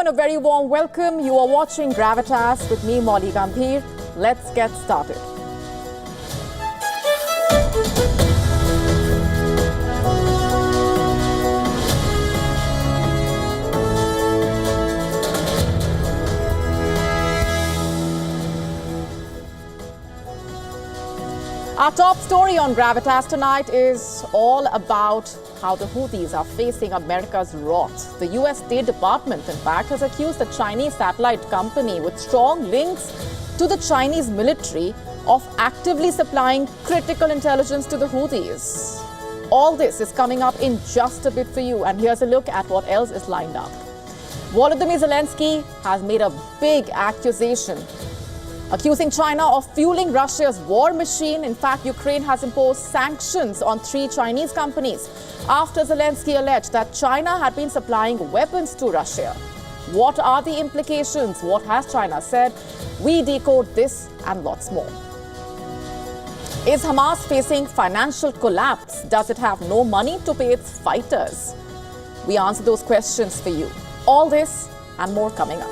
everyone, a very warm welcome. You are watching Gravitas with me, Molly Gambhir. Let's get started. Our top story on Gravitas tonight is all about how the Houthis are facing America's wrath. The US State Department, in fact, has accused the Chinese satellite company with strong links to the Chinese military of actively supplying critical intelligence to the Houthis. All this is coming up in just a bit for you, and here's a look at what else is lined up. Volodymyr Zelensky has made a big accusation, accusing China of fueling Russia's war machine. In fact, Ukraine has imposed sanctions on 3 Chinese companies after Zelensky alleged that China had been supplying weapons to Russia. What are the implications? What has China said? We decode this and lots more. Is Hamas facing financial collapse? Does it have no money to pay its fighters? We answer those questions for you. All this and more coming up.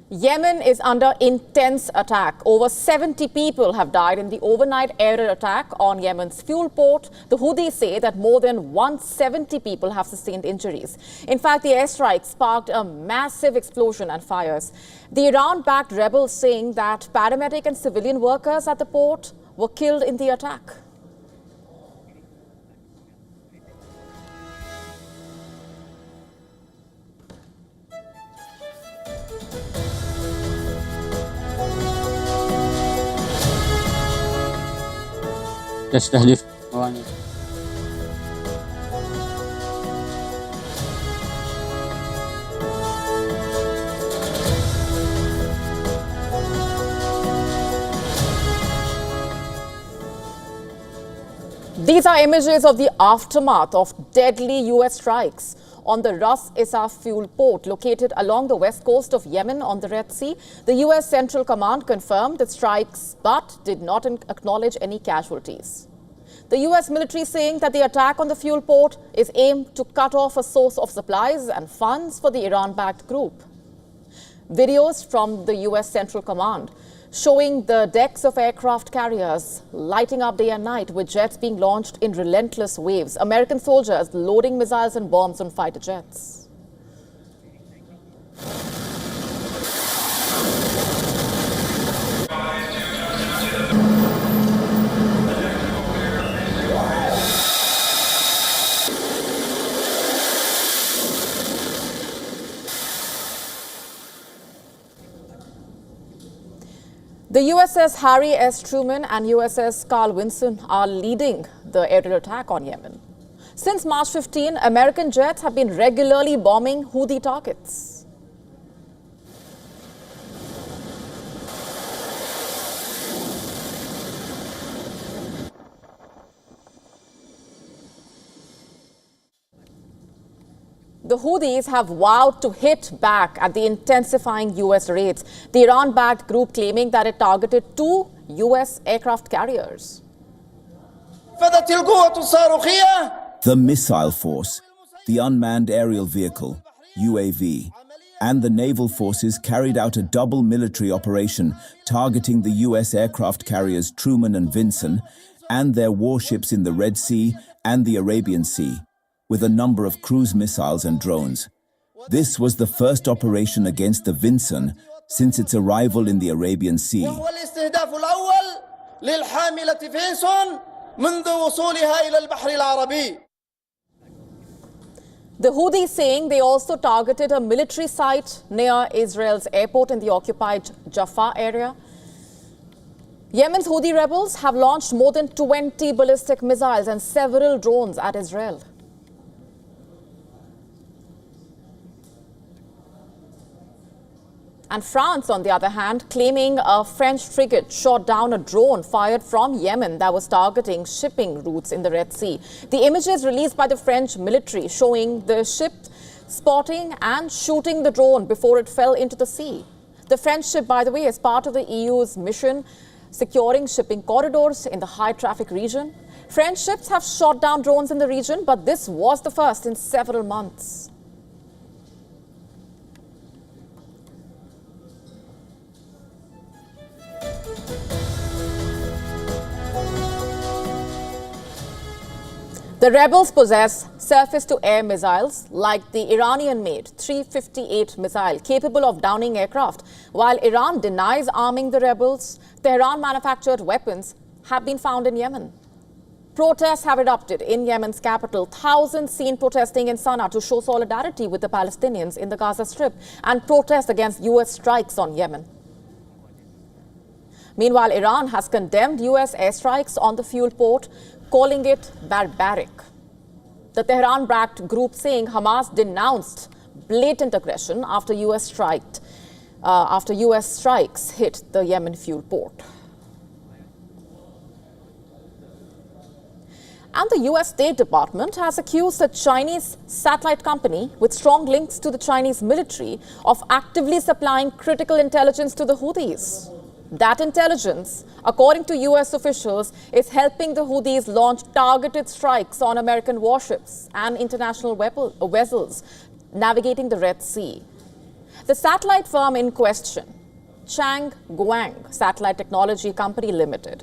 Yemen is under intense attack. Over 70 people have died in the overnight aerial attack on Yemen's fuel port. The Houthis say that more than 170 people have sustained injuries. In fact, the airstrike sparked a massive explosion and fires. The Iran-backed rebels saying that paramedic and civilian workers at the port were killed in the attack. تستهدف موانئ. These are images of the aftermath of deadly US strikes on the Ras Issa fuel port located along the west coast of Yemen on the Red Sea. The US Central Command confirmed the strikes but did not acknowledge any casualties. The US military saying that the attack on the fuel port is aimed to cut off a source of supplies and funds for the Iran-backed group. Videos from the US Central Command showing the decks of aircraft carriers lighting up day and night with jets being launched in relentless waves. American soldiers loading missiles and bombs on fighter jets. The USS Harry S. Truman and USS Carl Vinson are leading the aerial attack on Yemen. Since March 15, American jets have been regularly bombing Houthi targets. The Houthis have vowed to hit back at the intensifying U.S. raids. The Iran-backed group claiming that it targeted 2 U.S. aircraft carriers. The missile force, the unmanned aerial vehicle, UAV, and the naval forces carried out a double military operation targeting the U.S. aircraft carriers Truman and Vinson and their warships in the Red Sea and the Arabian Sea, with a number of cruise missiles and drones. This was the first operation against the Vinson since its arrival in the Arabian Sea. The Houthis saying they also targeted a military site near Israel's airport in the occupied Jaffa area. Yemen's Houthi rebels have launched more than 20 ballistic missiles and several drones at Israel. And France, on the other hand, claiming a French frigate shot down a drone fired from Yemen that was targeting shipping routes in the Red Sea. The images released by the French military showing the ship spotting and shooting the drone before it fell into the sea. The French ship, by the way, is part of the EU's mission securing shipping corridors in the high-traffic region. French ships have shot down drones in the region, but this was the first in several months. The rebels possess surface-to-air missiles like the Iranian-made 358 missile capable of downing aircraft. While Iran denies arming the rebels, Tehran-manufactured weapons have been found in Yemen. Protests have erupted in Yemen's capital. Thousands seen protesting in Sana'a to show solidarity with the Palestinians in the Gaza Strip and protest against U.S. strikes on Yemen. Meanwhile, Iran has condemned U.S. airstrikes on the fuel port, calling it barbaric. The Tehran-backed group saying Hamas denounced blatant aggression after U.S. strikes hit the Yemen fuel port. And the U.S. State Department has accused a Chinese satellite company with strong links to the Chinese military of actively supplying critical intelligence to the Houthis. That intelligence, according to U.S. officials, is helping the Houthis launch targeted strikes on American warships and international vessels navigating the Red Sea. The satellite firm in question, Chang Guang Satellite Technology Company Limited,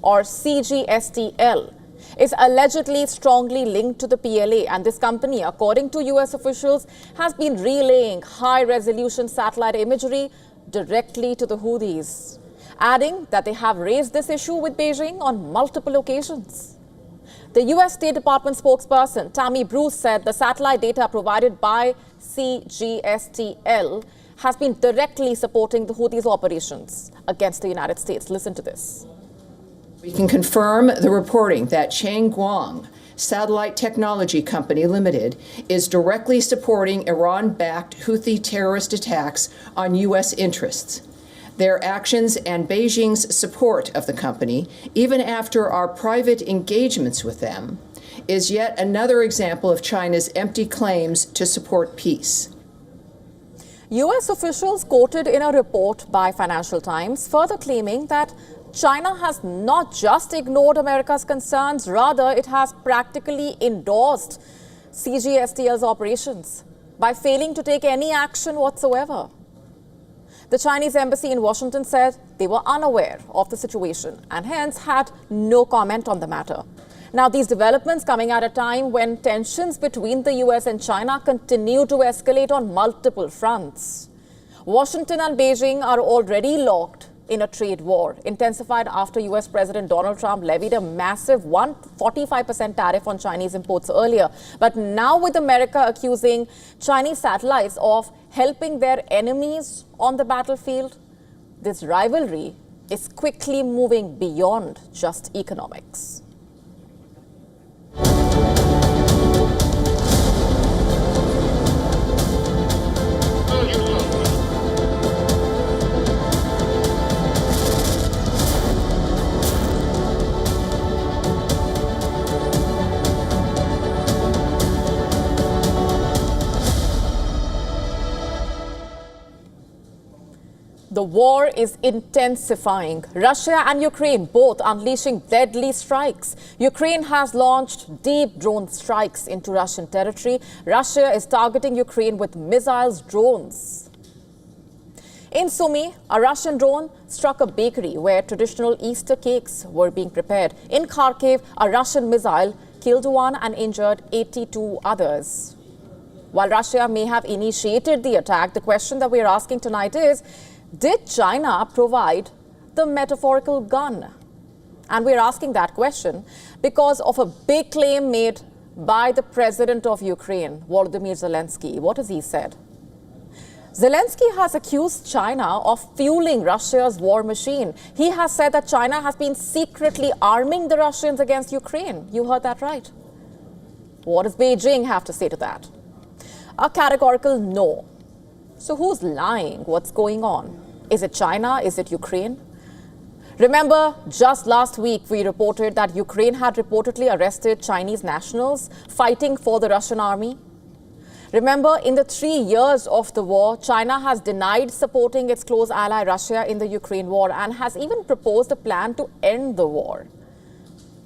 or CGSTL, is allegedly strongly linked to the PLA, and this company, according to U.S. officials, has been relaying high-resolution satellite imagery directly to the Houthis, adding that they have raised this issue with Beijing on multiple occasions. The U.S. State Department spokesperson Tammy Bruce said the satellite data provided by CGSTL has been directly supporting the Houthis' operations against the United States. Listen to this. We can confirm the reporting that Changguang Satellite Technology Company Limited is directly supporting Iran-backed Houthi terrorist attacks on U.S. interests. Their actions and Beijing's support of the company, even after our private engagements with them, is yet another example of China's empty claims to support peace. U.S. officials quoted in a report by Financial Times further claiming that China has not just ignored America's concerns, rather it has practically endorsed CGSTL's operations by failing to take any action whatsoever. The Chinese embassy in Washington said they were unaware of the situation and hence had no comment on the matter. Now, these developments coming at a time when tensions between the US and China continue to escalate on multiple fronts. Washington and Beijing are already locked in a trade war, intensified after US President Donald Trump levied a massive 145% tariff on Chinese imports earlier. But now with America accusing Chinese satellites of helping their enemies on the battlefield, this rivalry is quickly moving beyond just economics. war is intensifying. Russia and Ukraine both unleashing deadly strikes. Ukraine has launched deep drone strikes into Russian territory. Russia is targeting Ukraine with missiles, drones. In Sumy, a Russian drone struck a bakery where traditional Easter cakes were being prepared. In Kharkiv, a Russian missile killed one and injured 82 others. While Russia may have initiated the attack, the question that we are asking tonight is, did China provide the metaphorical gun? And we're asking that question because of a big claim made by the president of Ukraine, Volodymyr Zelensky. What has he said? Zelensky has accused China of fueling Russia's war machine. He has said that China has been secretly arming the Russians against Ukraine. You heard that right. What does Beijing have to say to that? A categorical no. So who's lying? What's going on? Is it China? Is it Ukraine? Remember, just last week we reported that Ukraine had reportedly arrested Chinese nationals fighting for the Russian army. Remember, in the 3 years of the war, China has denied supporting its close ally Russia in the Ukraine war and has even proposed a plan to end the war.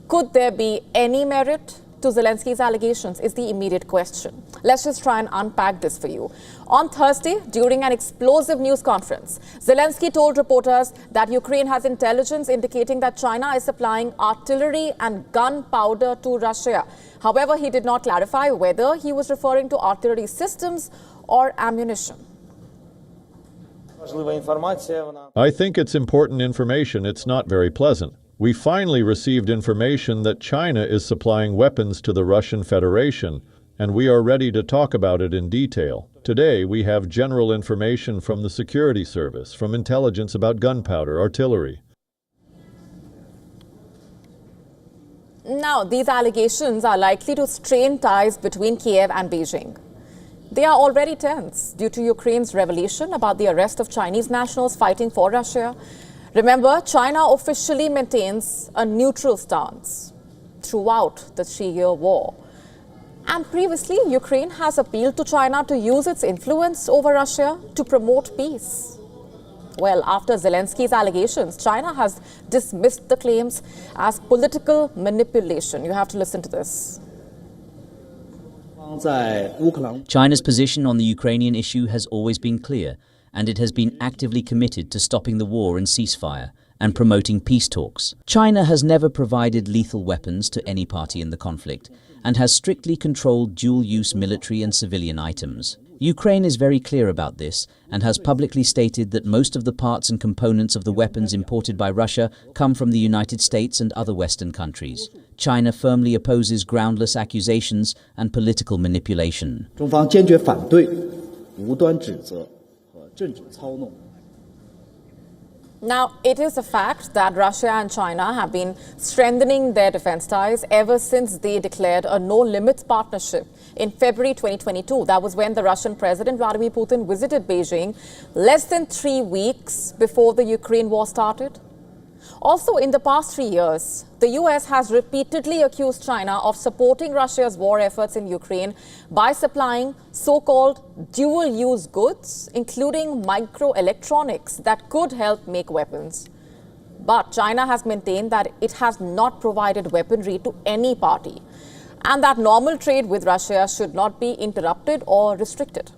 Could there be any merit to Zelensky's allegations is the immediate question. Let's just try and unpack this for you. On Thursday, during an explosive news conference, Zelensky told reporters that Ukraine has intelligence indicating that China is supplying artillery and gunpowder to Russia. However, he did not clarify whether he was referring to artillery systems or ammunition. I think it's important information. It's not very pleasant. We finally received information that China is supplying weapons to the Russian Federation, and we are ready to talk about it in detail. Today, we have general information from the security service, from intelligence about gunpowder, artillery. Now, these allegations are likely to strain ties between Kiev and Beijing. They are already tense due to Ukraine's revelation about the arrest of Chinese nationals fighting for Russia. Remember, China officially maintains a neutral stance throughout the 3-year war. And previously, Ukraine has appealed to China to use its influence over Russia to promote peace. Well, after Zelensky's allegations, China has dismissed the claims as political manipulation. You have to listen to this. China's position on the Ukrainian issue has always been clear, and it has been actively committed to stopping the war and ceasefire and promoting peace talks. China has never provided lethal weapons to any party in the conflict and has strictly controlled dual-use military and civilian items. Ukraine is very clear about this and has publicly stated that most of the parts and components of the weapons imported by Russia come from the United States and other Western countries. China firmly opposes groundless accusations and political manipulation. Now, it is a fact that Russia and China have been strengthening their defense ties ever since they declared a no-limits partnership in February 2022. That was when the Russian President Vladimir Putin visited Beijing less than 3 weeks before the Ukraine war started. Also, in the past 3 years, the US has repeatedly accused China of supporting Russia's war efforts in Ukraine by supplying so-called dual-use goods, including microelectronics that could help make weapons. But China has maintained that it has not provided weaponry to any party, and that normal trade with Russia should not be interrupted or restricted.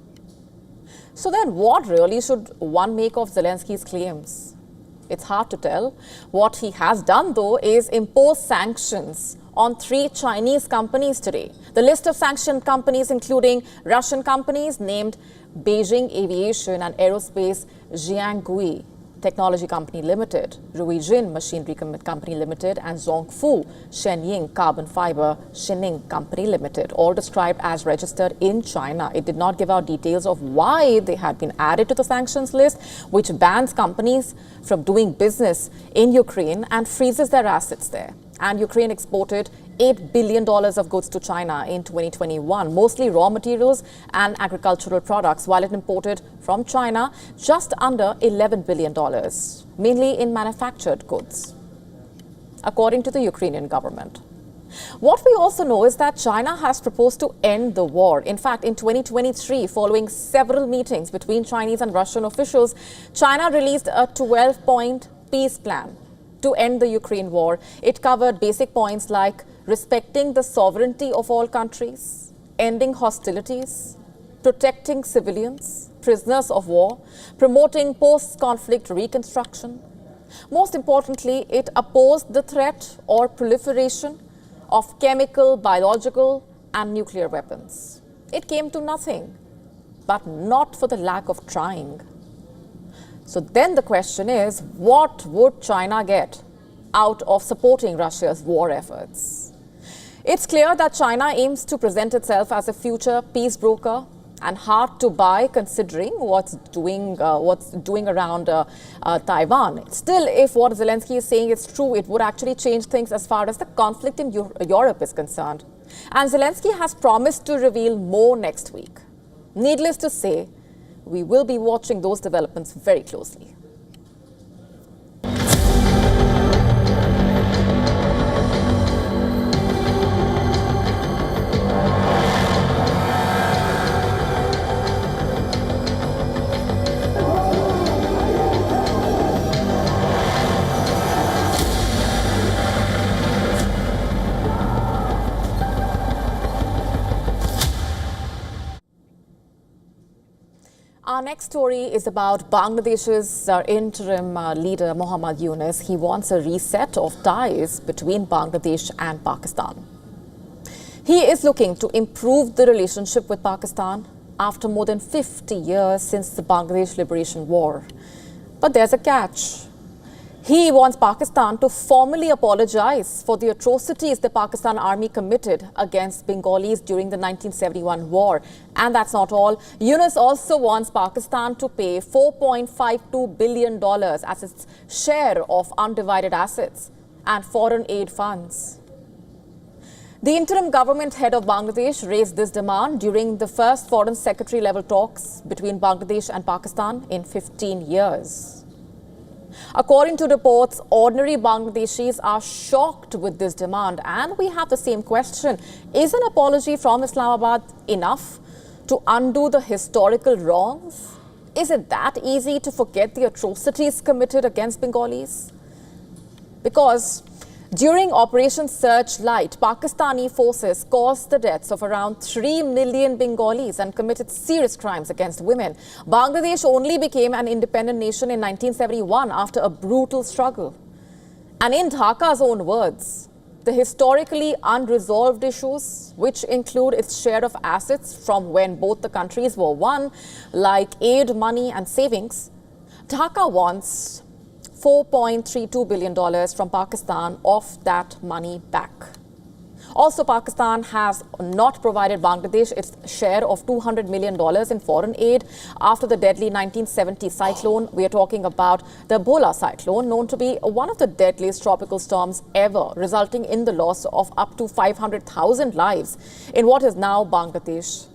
So then what really should one make of Zelensky's claims? It's hard to tell. What he has done, though, is impose sanctions on 3 Chinese companies today. The list of sanctioned companies, including Russian companies named Beijing Aviation and Aerospace Jiangui Technology Company Limited, Ruijin Machinery Company Limited, and Zhongfu Shenying Carbon Fiber Shining Company Limited, all described as registered in China. It did not give out details of why they had been added to the sanctions list, which bans companies from doing business in Ukraine and freezes their assets there. And Ukraine exported $8 billion of goods to China in 2021, mostly raw materials and agricultural products, while it imported from China just under $11 billion, mainly in manufactured goods, according to the Ukrainian government. What we also know is that China has proposed to end the war. In fact, in 2023, following several meetings between Chinese and Russian officials, China released a 12-point peace plan to end the Ukraine war. It covered basic points like respecting the sovereignty of all countries, ending hostilities, protecting civilians, prisoners of war, promoting post-conflict reconstruction. Most importantly, it opposed the threat or proliferation of chemical, biological, and nuclear weapons. It came to nothing, but not for the lack of trying. So then the question is, what would China get out of supporting Russia's war efforts? It's clear that China aims to present itself as a future peace broker, and hard to buy considering what's doing around Taiwan. Still, if what Zelensky is saying is true, it would actually change things as far as the conflict in Europe is concerned. And Zelensky has promised to reveal more next week. Needless to say, we will be watching those developments very closely. Our next story is about Bangladesh's interim leader, Muhammad Yunus. He wants a reset of ties between Bangladesh and Pakistan. He is looking to improve the relationship with Pakistan after more than 50 years since the Bangladesh Liberation War. But there's a catch. He wants Pakistan to formally apologize for the atrocities the Pakistan army committed against Bengalis during the 1971 war. And that's not all. Yunus also wants Pakistan to pay $4.52 billion as its share of undivided assets and foreign aid funds. The interim government head of Bangladesh raised this demand during the first foreign secretary level talks between Bangladesh and Pakistan in 15 years. According to reports, ordinary Bangladeshis are shocked with this demand, and we have the same question. Is an apology from Islamabad enough to undo the historical wrongs? Is it that easy to forget the atrocities committed against Bengalis? Because during Operation Searchlight, Pakistani forces caused the deaths of around 3 million Bengalis and committed serious crimes against women. Bangladesh only became an independent nation in 1971 after a brutal struggle. And in Dhaka's own words, the historically unresolved issues, which include its share of assets from when both the countries were one, like aid money and savings, Dhaka wants $4.32 billion from Pakistan of that money back. Also, Pakistan has not provided Bangladesh its share of $200 million in foreign aid after the deadly 1970 cyclone. We are talking about the Bhola cyclone, known to be one of the deadliest tropical storms ever, resulting in the loss of up to 500,000 lives in what is now Bangladesh.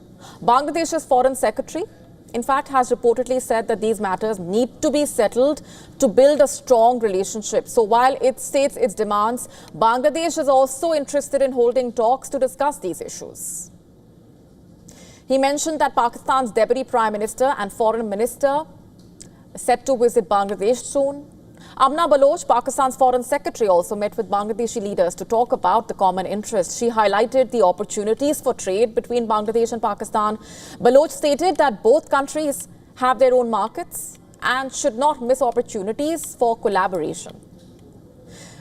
Bangladesh's foreign secretary, in fact, has reportedly said that these matters need to be settled to build a strong relationship. So while it states its demands, Bangladesh is also interested in holding talks to discuss these issues. He mentioned that Pakistan's Deputy Prime Minister and Foreign Minister are set to visit Bangladesh soon. Amna Baloch, Pakistan's Foreign Secretary, also met with Bangladeshi leaders to talk about the common interest. She highlighted the opportunities for trade between Bangladesh and Pakistan. Baloch stated that both countries have their own markets and should not miss opportunities for collaboration.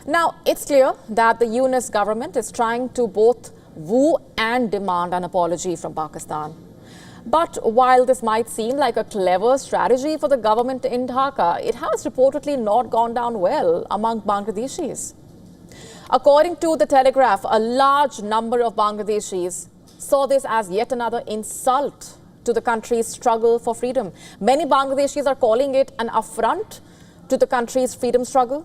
Now, it's clear that the Yunus government is trying to both woo and demand an apology from Pakistan. But while this might seem like a clever strategy for the government in Dhaka, it has reportedly not gone down well among Bangladeshis. According to The Telegraph, a large number of Bangladeshis saw this as yet another insult to the country's struggle for freedom. Many Bangladeshis are calling it an affront to the country's freedom struggle.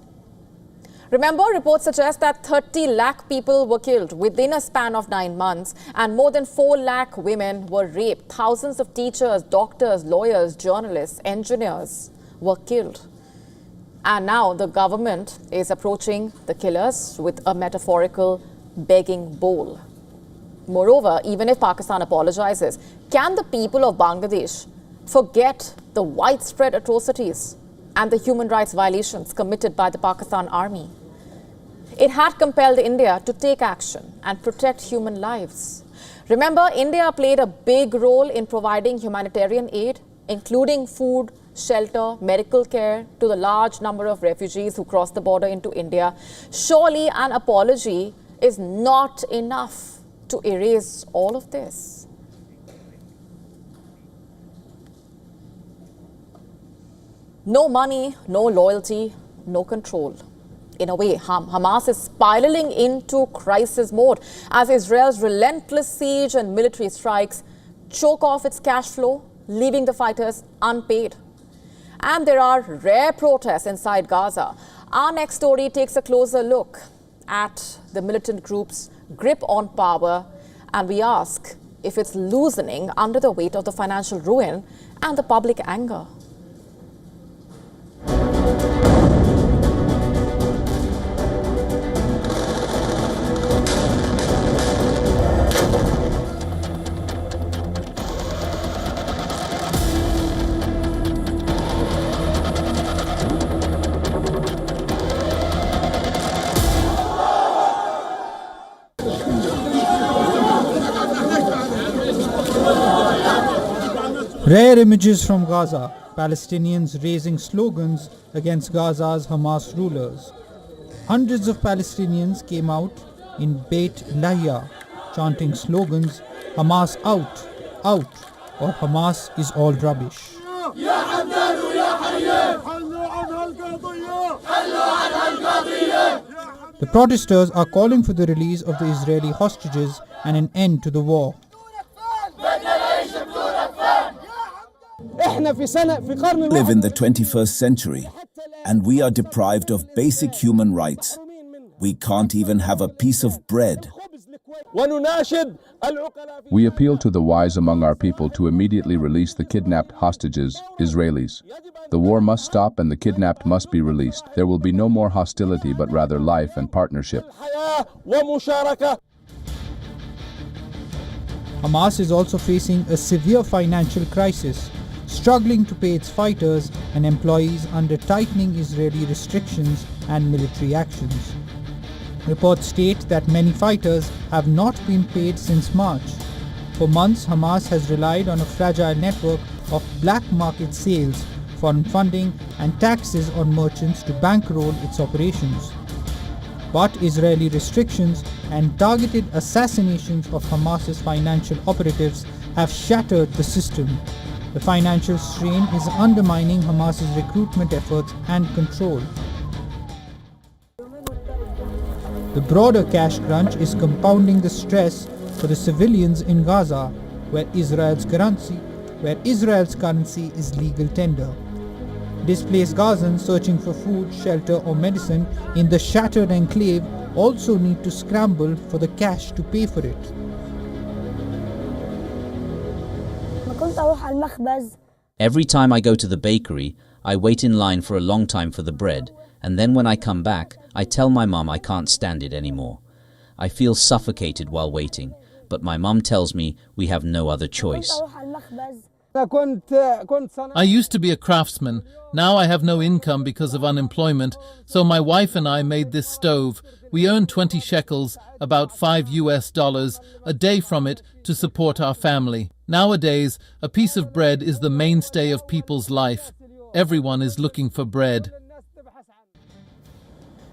Remember, reports suggest that 30 lakh people were killed within a span of 9 months, and more than 4 lakh women were raped. Thousands of teachers, doctors, lawyers, journalists, engineers were killed. And now the government is approaching the killers with a metaphorical begging bowl. Moreover, even if Pakistan apologizes, can the people of Bangladesh forget the widespread atrocities and the human rights violations committed by the Pakistan army? It had compelled India to take action and protect human lives. Remember, India played a big role in providing humanitarian aid, including food, shelter, medical care to the large number of refugees who crossed the border into India. Surely an apology is not enough to erase all of this. No money, no loyalty, no control. In a way, Hamas is spiraling into crisis mode as Israel's relentless siege and military strikes choke off its cash flow, leaving the fighters unpaid. And there are rare protests inside Gaza. Our next story takes a closer look at the militant group's grip on power, and we ask if it's loosening under the weight of the financial ruin and the public anger. Rare images from Gaza, Palestinians raising slogans against Gaza's Hamas rulers. Hundreds of Palestinians came out in Beit Lahia chanting slogans, Hamas out, out, or Hamas is all rubbish. The protesters are calling for the release of the Israeli hostages and an end to the war. We live in the 21st century, and we are deprived of basic human rights. We can't even have a piece of bread. We appeal to the wise among our people to immediately release the kidnapped hostages, Israelis. The war must stop and the kidnapped must be released. There will be no more hostility but rather life and partnership. Hamas is also facing a severe financial crisis, struggling to pay its fighters and employees under tightening Israeli restrictions and military actions. Reports state that many fighters have not been paid since March. For months, Hamas has relied on a fragile network of black market sales, foreign funding and taxes on merchants to bankroll its operations. But Israeli restrictions and targeted assassinations of Hamas's financial operatives have shattered the system. The financial strain is undermining Hamas's recruitment efforts and control. The broader cash crunch is compounding the stress for the civilians in Gaza, where Israel's currency is legal tender. Displaced Gazans searching for food, shelter or medicine in the shattered enclave also need to scramble for the cash to pay for it. Every time I go to the bakery, I wait in line for a long time for the bread, and then when I come back, I tell my mum I can't stand it anymore. I feel suffocated while waiting, but my mum tells me we have no other choice. I used to be a craftsman. Now I have no income because of unemployment, so my wife and I made this stove. We earn 20 shekels, about $5 a day from it to support our family. Nowadays, a piece of bread is the mainstay of people's life. Everyone is looking for bread.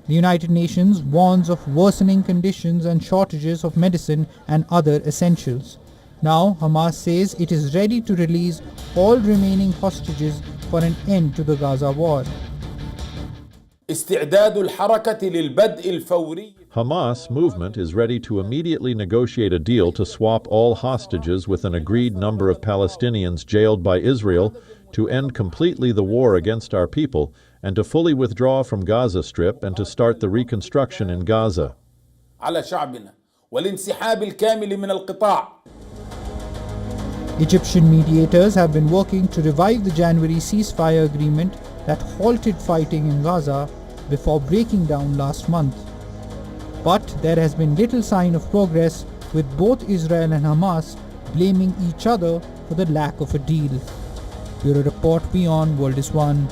The United Nations warns of worsening conditions and shortages of medicine and other essentials. Now, Hamas says it is ready to release all remaining hostages for an end to the Gaza war. Hamas movement is ready to immediately negotiate a deal to swap all hostages with an agreed number of Palestinians jailed by Israel, to end completely the war against our people, and to fully withdraw from Gaza Strip and to start the reconstruction in Gaza. Egyptian mediators have been working to revive the January ceasefire agreement that halted fighting in Gaza before breaking down last month. But there has been little sign of progress, with both Israel and Hamas blaming each other for the lack of a deal. Bureau Report, WION World is One.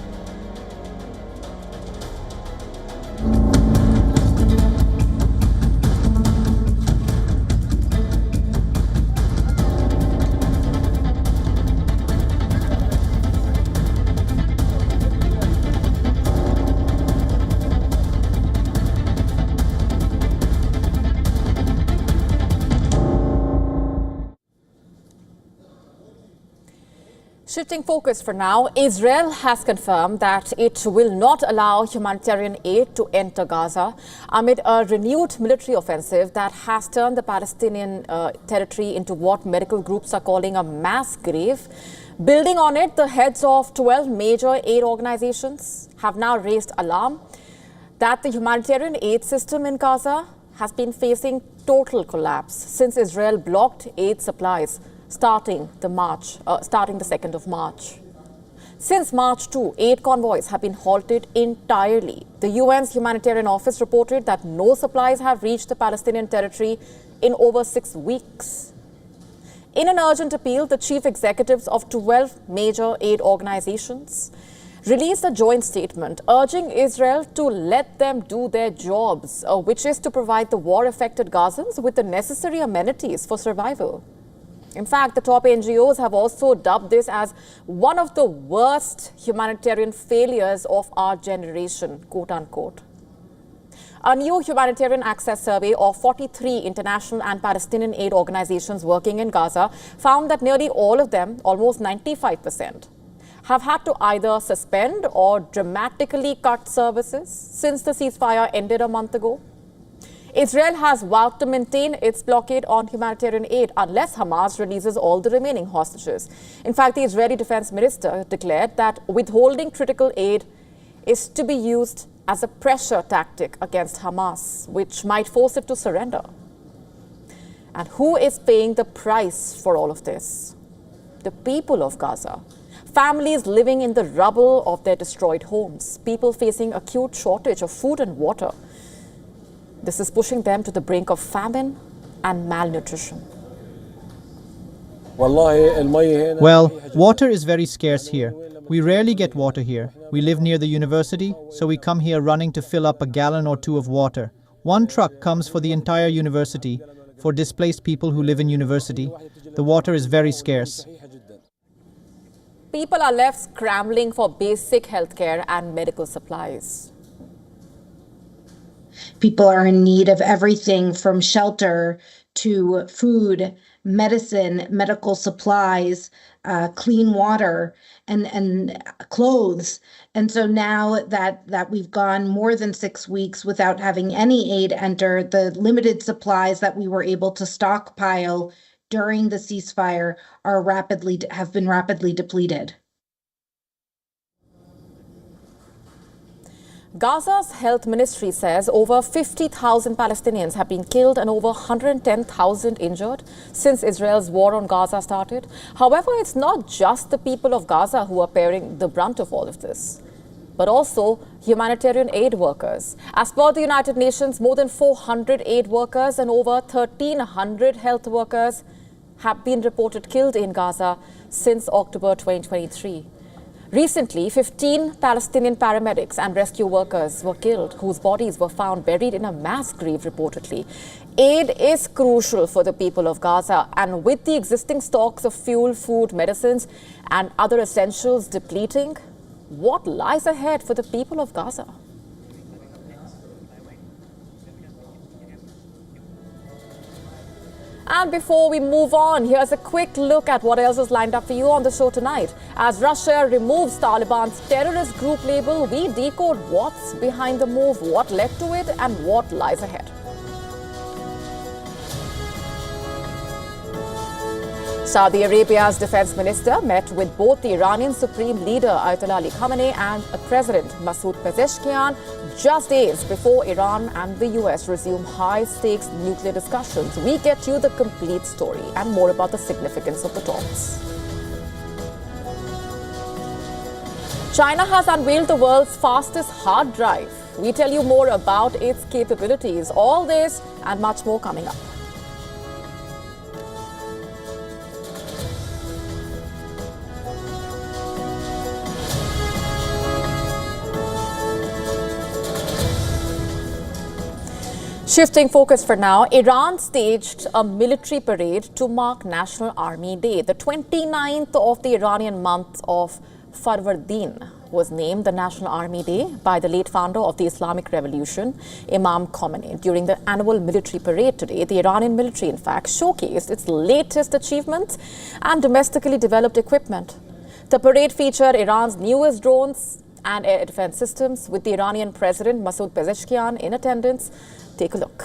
Shifting focus for now, Israel has confirmed that it will not allow humanitarian aid to enter Gaza amid a renewed military offensive that has turned the Palestinian territory into what medical groups are calling a mass grave. Building on it, the heads of 12 major aid organizations have now raised alarm that the humanitarian aid system in Gaza has been facing total collapse since Israel blocked aid supplies starting the 2nd of March. Since March 2, aid convoys have been halted entirely. The UN's humanitarian office reported that no supplies have reached the Palestinian territory in over 6 weeks. In an urgent appeal, the chief executives of 12 major aid organizations released a joint statement urging Israel to let them do their jobs, which is to provide the war-affected Gazans with the necessary amenities for survival. In fact, the top NGOs have also dubbed this as one of the worst humanitarian failures of our generation, quote unquote. A new humanitarian access survey of 43 international and Palestinian aid organizations working in Gaza found that nearly all of them, almost 95%, have had to either suspend or dramatically cut services since the ceasefire ended a month ago. Israel has vowed to maintain its blockade on humanitarian aid unless Hamas releases all the remaining hostages. In fact, the Israeli defense minister declared that withholding critical aid is to be used as a pressure tactic against Hamas, which might force it to surrender. And who is paying the price for all of this? The people of Gaza. Families living in the rubble of their destroyed homes. People facing acute shortage of food and water. This is pushing them to the brink of famine and malnutrition. Well, water is very scarce here. We rarely get water here. We live near the university, so we come here running to fill up a gallon or two of water. One truck comes for the entire university, for displaced people who live in university. The water is very scarce. People are left scrambling for basic healthcare and medical supplies. People are in need of everything from shelter to food, medicine, medical supplies, clean water, and clothes. And so now that we've gone more than 6 weeks without having any aid enter, the limited supplies that we were able to stockpile during the ceasefire have been rapidly depleted. Gaza's health ministry says over 50,000 Palestinians have been killed and over 110,000 injured since Israel's war on Gaza started. However, it's not just the people of Gaza who are bearing the brunt of all of this, but also humanitarian aid workers. As per the United Nations, more than 400 aid workers and over 1,300 health workers have been reported killed in Gaza since October 2023. Recently, 15 Palestinian paramedics and rescue workers were killed, whose bodies were found buried in a mass grave, reportedly. Aid is crucial for the people of Gaza, and with the existing stocks of fuel, food, medicines, and other essentials depleting, what lies ahead for the people of Gaza? And before we move on, here's a quick look at what else is lined up for you on the show tonight. As Russia removes Taliban's terrorist group label, we decode what's behind the move, what led to it, and what lies ahead. Saudi Arabia's defense minister met with both the Iranian Supreme Leader Ayatollah Ali Khamenei and President Masoud Pezeshkian just days before Iran and the US resume high-stakes nuclear discussions. We get you the complete story and more about the significance of the talks. China has unveiled the world's fastest hard drive. We tell you more about its capabilities. All this and much more coming up. Shifting focus for now, Iran staged a military parade to mark National Army Day. The 29th of the Iranian month of Farvardin was named the National Army Day by the late founder of the Islamic Revolution, Imam Khomeini. During the annual military parade today, the Iranian military, in fact, showcased its latest achievements and domestically developed equipment. The parade featured Iran's newest drones and air defense systems, with the Iranian President Masoud Pezeshkian in attendance. Take a look.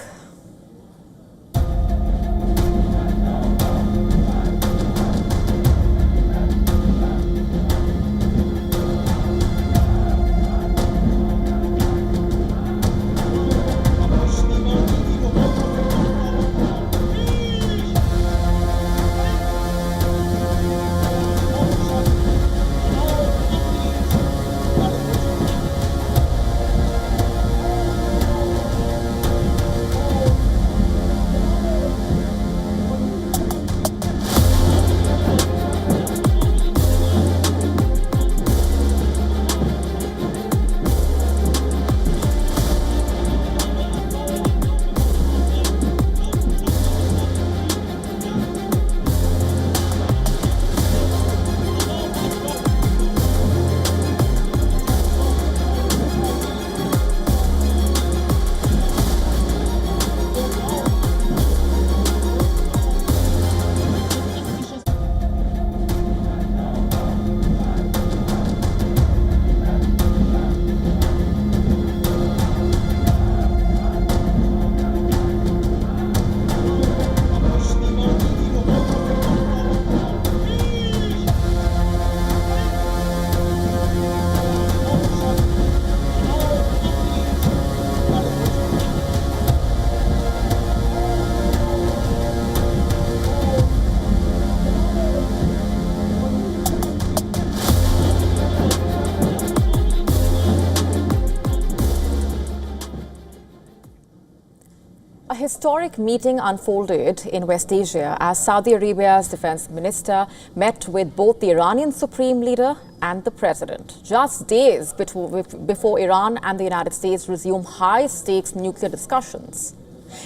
A historic meeting unfolded in West Asia as Saudi Arabia's defense minister met with both the Iranian supreme leader and the president, just days before Iran and the United States resume high-stakes nuclear discussions.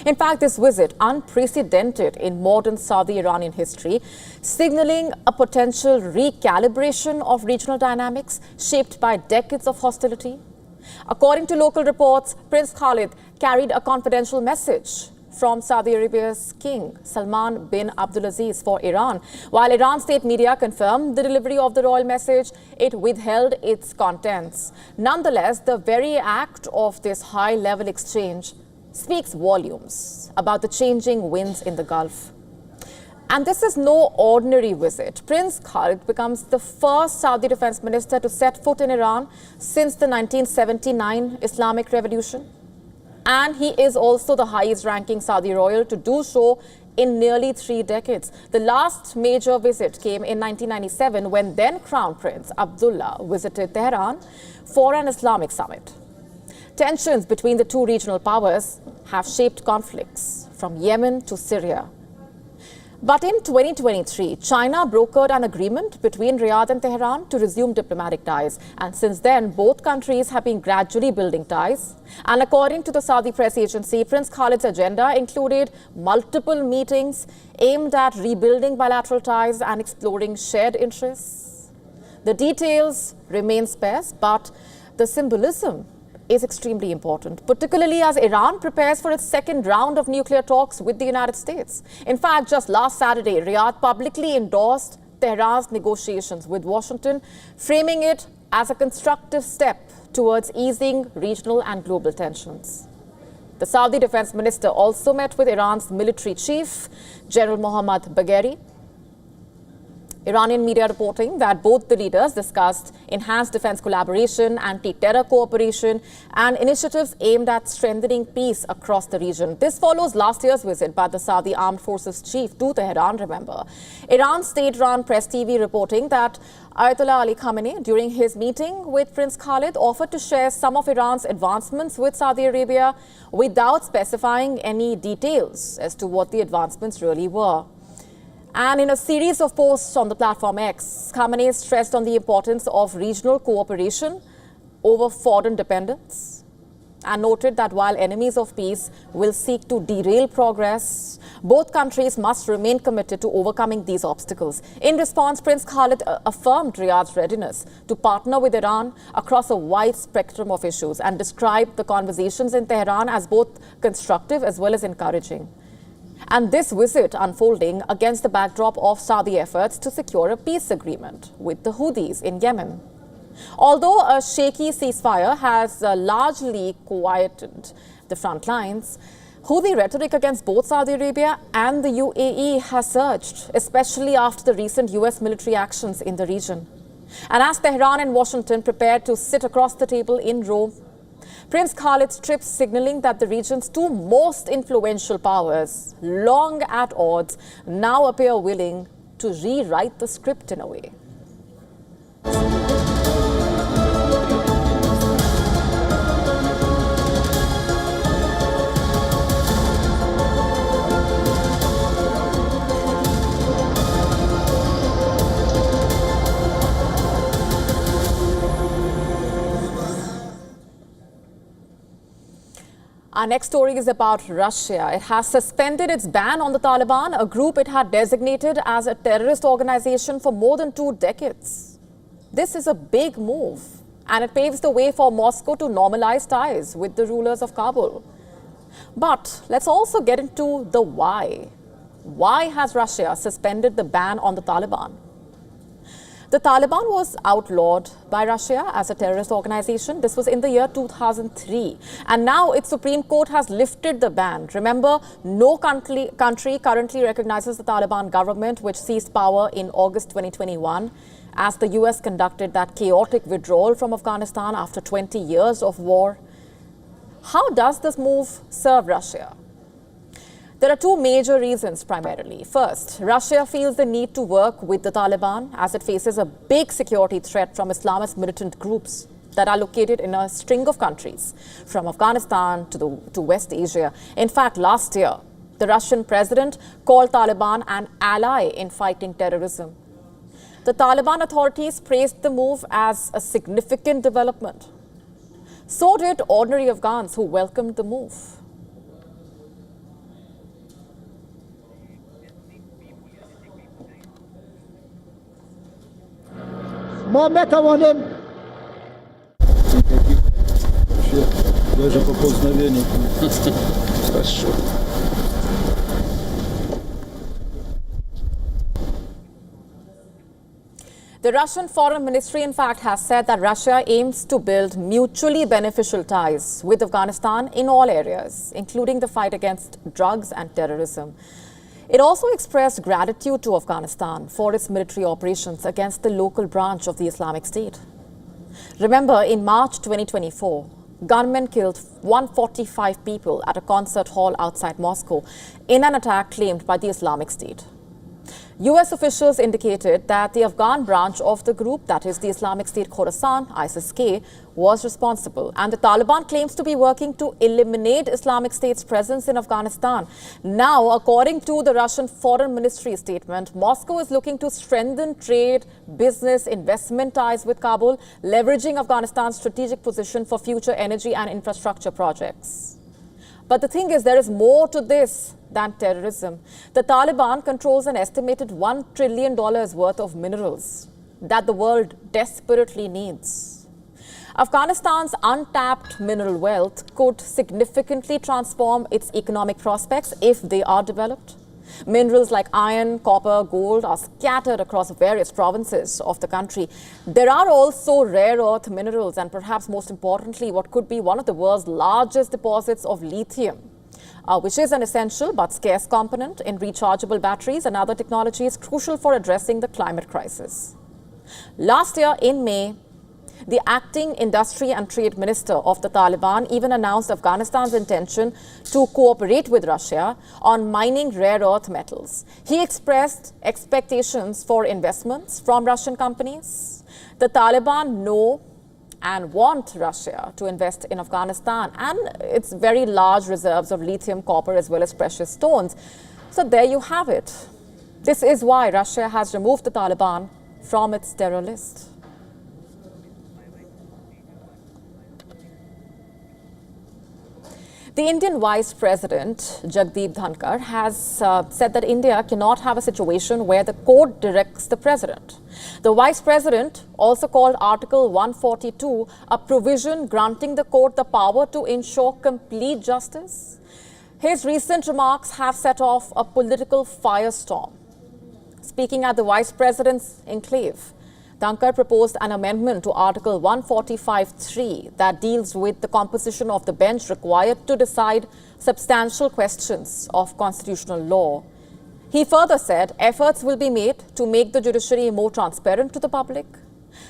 In fact, this visit, unprecedented in modern Saudi-Iranian history, signaling a potential recalibration of regional dynamics shaped by decades of hostility. According to local reports, Prince Khalid carried a confidential message from Saudi Arabia's king, Salman bin Abdulaziz, for Iran. While Iran state media confirmed the delivery of the royal message, it withheld its contents. Nonetheless, the very act of this high-level exchange speaks volumes about the changing winds in the Gulf. And this is no ordinary visit. Prince Khalid becomes the first Saudi defense minister to set foot in Iran since the 1979 Islamic Revolution. And he is also the highest-ranking Saudi royal to do so in nearly 3 decades. The last major visit came in 1997 when then Crown Prince Abdullah visited Tehran for an Islamic summit. Tensions between the two regional powers have shaped conflicts from Yemen to Syria. But in 2023, China brokered an agreement between Riyadh and Tehran to resume diplomatic ties. And since then, both countries have been gradually building ties. And according to the Saudi press agency, Prince Khalid's agenda included multiple meetings aimed at rebuilding bilateral ties and exploring shared interests. The details remain sparse, but the symbolism is extremely important, particularly as Iran prepares for its second round of nuclear talks with the United States. In fact, just last Saturday, Riyadh publicly endorsed Tehran's negotiations with Washington, framing it as a constructive step towards easing regional and global tensions. The Saudi defense minister also met with Iran's military chief, General Mohammad Bagheri. Iranian media reporting that both the leaders discussed enhanced defense collaboration, anti-terror cooperation, and initiatives aimed at strengthening peace across the region. This follows last year's visit by the Saudi Armed Forces chief to Tehran, remember. Iran's state-run Press TV reporting that Ayatollah Ali Khamenei, during his meeting with Prince Khalid, offered to share some of Iran's advancements with Saudi Arabia without specifying any details as to what the advancements really were. And in a series of posts on the platform X, Khamenei stressed on the importance of regional cooperation over foreign dependence and noted that while enemies of peace will seek to derail progress, both countries must remain committed to overcoming these obstacles. In response, Prince Khalid affirmed Riyadh's readiness to partner with Iran across a wide spectrum of issues and described the conversations in Tehran as both constructive as well as encouraging. And this visit unfolding against the backdrop of Saudi efforts to secure a peace agreement with the Houthis in Yemen. Although a shaky ceasefire has largely quieted the front lines, Houthi rhetoric against both Saudi Arabia and the UAE has surged, especially after the recent US military actions in the region. And as Tehran and Washington prepare to sit across the table in Rome, Prince Khalid's trip signaling that the region's two most influential powers, long at odds, now appear willing to rewrite the script in a way. Our next story is about Russia. It has suspended its ban on the Taliban, a group it had designated as a terrorist organization for more than 2 decades. This is a big move, and it paves the way for Moscow to normalize ties with the rulers of Kabul. But let's also get into the why. Why has Russia suspended the ban on the Taliban? The Taliban was outlawed by Russia as a terrorist organization. This was in the year 2003. And now its Supreme Court has lifted the ban. Remember, no country currently recognizes the Taliban government, which seized power in August 2021, as the US conducted that chaotic withdrawal from Afghanistan after 20 years of war. How does this move serve Russia? There are two major reasons primarily. First, Russia feels the need to work with the Taliban as it faces a big security threat from Islamist militant groups that are located in a string of countries, from Afghanistan to West Asia. In fact, last year, the Russian president called Taliban an ally in fighting terrorism. The Taliban authorities praised the move as a significant development. So did ordinary Afghans who welcomed the move. ما بتوانیم даже по поздновению. Хорошо. The Russian Foreign Ministry, in fact, has said that Russia aims to build mutually beneficial ties with Afghanistan in all areas, including the fight against drugs and terrorism. It also expressed gratitude to Afghanistan for its military operations against the local branch of the Islamic State. Remember, in March 2024, gunmen killed 145 people at a concert hall outside Moscow in an attack claimed by the Islamic State. US officials indicated that the Afghan branch of the group, that is the Islamic State Khorasan, ISIS-K, was responsible. And the Taliban claims to be working to eliminate Islamic State's presence in Afghanistan. Now, according to the Russian Foreign Ministry statement, Moscow is looking to strengthen trade, business, investment ties with Kabul, leveraging Afghanistan's strategic position for future energy and infrastructure projects. But the thing is, there is more to this than terrorism. The Taliban controls an estimated $1 trillion worth of minerals that the world desperately needs. Afghanistan's untapped mineral wealth could significantly transform its economic prospects if they are developed. Minerals like iron, copper, gold are scattered across various provinces of the country. There are also rare earth minerals and perhaps most importantly, what could be one of the world's largest deposits of lithium. which is an essential but scarce component in rechargeable batteries and other technologies crucial for addressing the climate crisis. Last year in May, the acting Industry and Trade Minister of the Taliban even announced Afghanistan's intention to cooperate with Russia on mining rare earth metals. He expressed expectations for investments from Russian companies. The Taliban know and want Russia to invest in Afghanistan and its very large reserves of lithium, copper, as well as precious stones. So there you have it. This is why Russia has removed the Taliban from its terror list. The Indian Vice President, Jagdeep Dhankar, has said that India cannot have a situation where the court directs the president. The Vice President also called Article 142 a provision granting the court the power to ensure complete justice. His recent remarks have set off a political firestorm. Speaking at the Vice President's enclave, Dhankar proposed an amendment to Article 145(3) that deals with the composition of the bench required to decide substantial questions of constitutional law. He further said efforts will be made to make the judiciary more transparent to the public.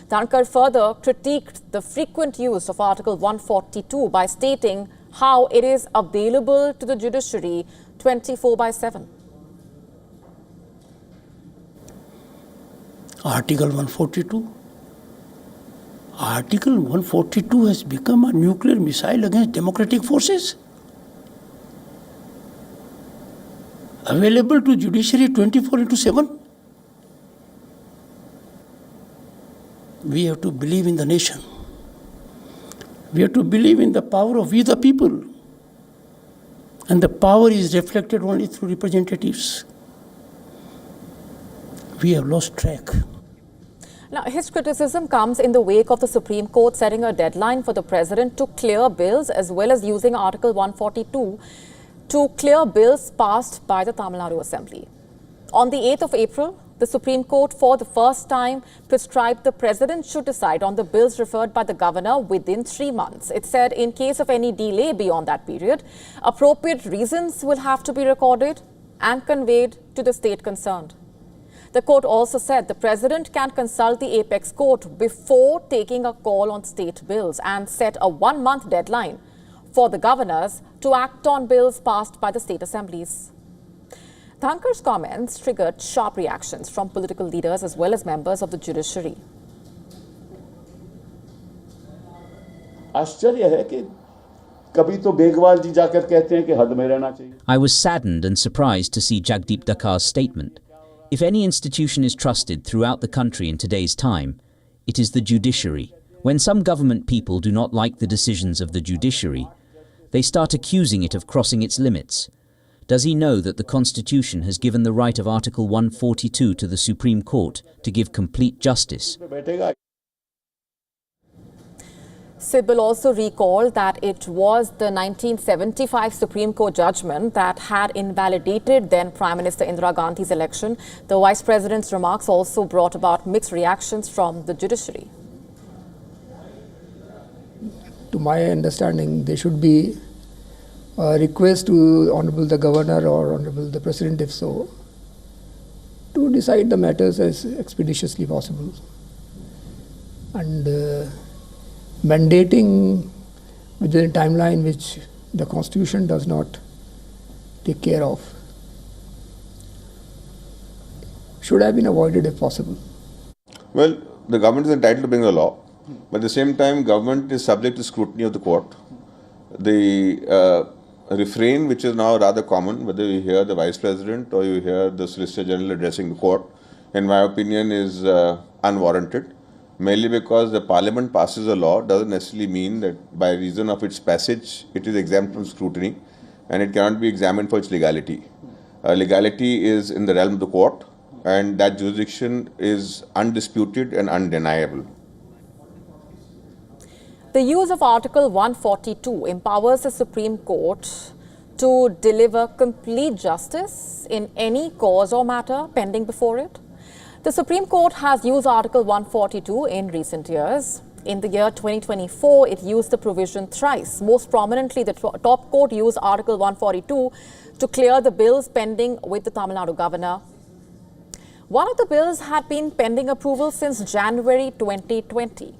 Dhankar further critiqued the frequent use of Article 142 by stating how it is available to the judiciary 24/7. Article 142. Article 142 has become a nuclear missile against democratic forces. Available to judiciary 24/7. We have to believe in the nation. We have to believe in the power of we the people. And the power is reflected only through representatives. We have lost track. Now, his criticism comes in the wake of the Supreme Court setting a deadline for the president to clear bills, as well as using Article 142 to clear bills passed by the Tamil Nadu Assembly. On the 8th of April, the Supreme Court for the first time prescribed the president should decide on the bills referred by the governor within 3 months. It said in case of any delay beyond that period, appropriate reasons will have to be recorded and conveyed to the state concerned. The court also said the president can consult the apex court before taking a call on state bills and set a 1-month deadline for the governors to act on bills passed by the state assemblies. Dhankar's comments triggered sharp reactions from political leaders as well as members of the judiciary. आश्चर्य है कि कभी तो बेगवाल जी जाकर कहते हैं कि हद में रहना चाहिए. I was saddened and surprised to see Jagdeep Dhankar's statement. If any institution is trusted throughout the country in today's time, it is the judiciary. When some government people do not like the decisions of the judiciary, they start accusing it of crossing its limits. Does he know that the Constitution has given the right of Article 142 to the Supreme Court to give complete justice? Sibal also recalled that it was the 1975 Supreme Court judgment that had invalidated then Prime Minister Indira Gandhi's election. The Vice President's remarks also brought about mixed reactions from the judiciary. To my understanding, there should be a request to Honorable the Governor or Honorable the President, if so, to decide the matters as expeditiously possible. And mandating within a timeline which the Constitution does not take care of should have been avoided if possible. Well, the government is entitled to bring the law, but at the same time, government is subject to scrutiny of the court. The refrain, which is now rather common, whether you hear the Vice President or you hear the Solicitor General addressing the court, in my opinion, is unwarranted. Mainly because the Parliament passes a law doesn't necessarily mean that by reason of its passage it is exempt from scrutiny, and it cannot be examined for its legality. Legality is in the realm of the court, and that jurisdiction is undisputed and undeniable. The use of Article 142 empowers the Supreme Court to deliver complete justice in any cause or matter pending before it. The Supreme Court has used Article 142 in recent years. In the year 2024, it used the provision thrice. Most prominently, the top court used Article 142 to clear the bills pending with the Tamil Nadu governor. One of the bills had been pending approval since January 2020.